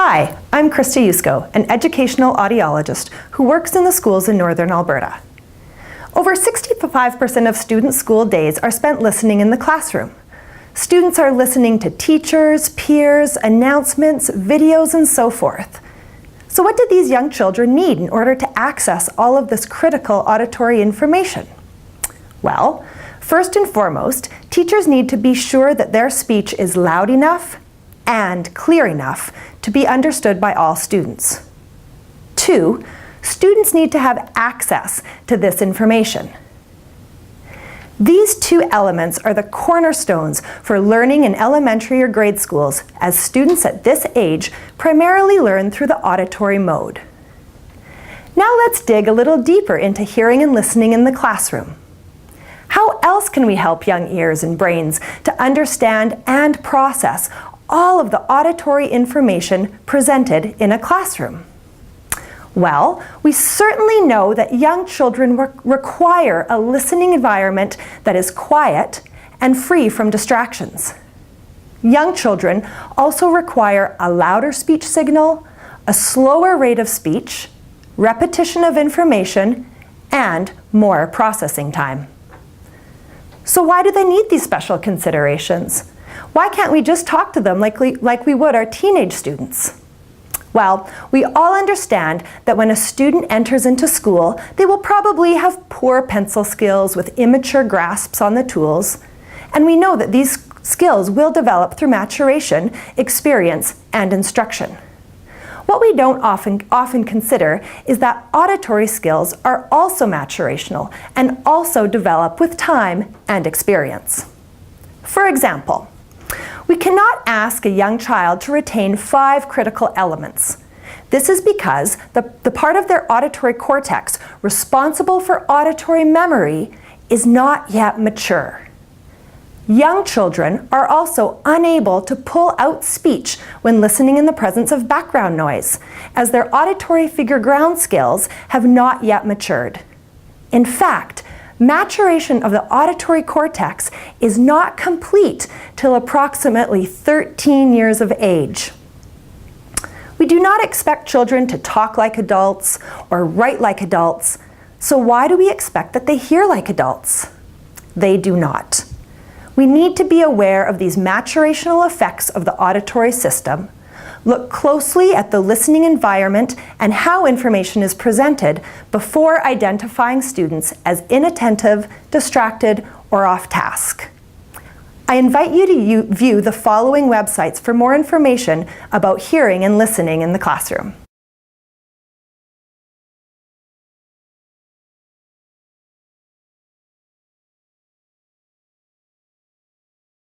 Hi, I'm Krista Yusko, an educational audiologist who works in the schools in Northern Alberta. Over 65% of students' school days are spent listening in the classroom. Students are listening to teachers, peers, announcements, videos, and so forth. So what do these young children need in order to access all of this critical auditory information? Well, first and foremost, teachers need to be sure that their speech is loud enough and clear enough to be understood by all students. 2, students need to have access to this information. These 2 elements are the cornerstones for learning in elementary or grade schools, as students at this age primarily learn through the auditory mode. Now let's dig a little deeper into hearing and listening in the classroom. How else can we help young ears and brains to understand and process all of the auditory information presented in a classroom? Well, we certainly know that young children require a listening environment that is quiet and free from distractions. Young children also require a louder speech signal, a slower rate of speech, repetition of information, and more processing time. So why do they need these special considerations? Why can't we just talk to them like we would our teenage students? Well, we all understand that when a student enters into school, they will probably have poor pencil skills with immature grasps on the tools, and we know that these skills will develop through maturation, experience, and instruction. What we don't often consider is that auditory skills are also maturational and also develop with time and experience. For example, we cannot ask a young child to retain 5 critical elements. This is because the part of their auditory cortex responsible for auditory memory is not yet mature. Young children are also unable to pull out speech when listening in the presence of background noise, as their auditory figure ground skills have not yet matured. In fact, maturation of the auditory cortex is not complete till approximately 13 years of age. We do not expect children to talk like adults or write like adults, so why do we expect that they hear like adults? They do not. We need to be aware of these maturational effects of the auditory system, look closely at the listening environment and how information is presented before identifying students as inattentive, distracted, or off task. I invite you to view the following websites for more information about hearing and listening in the classroom.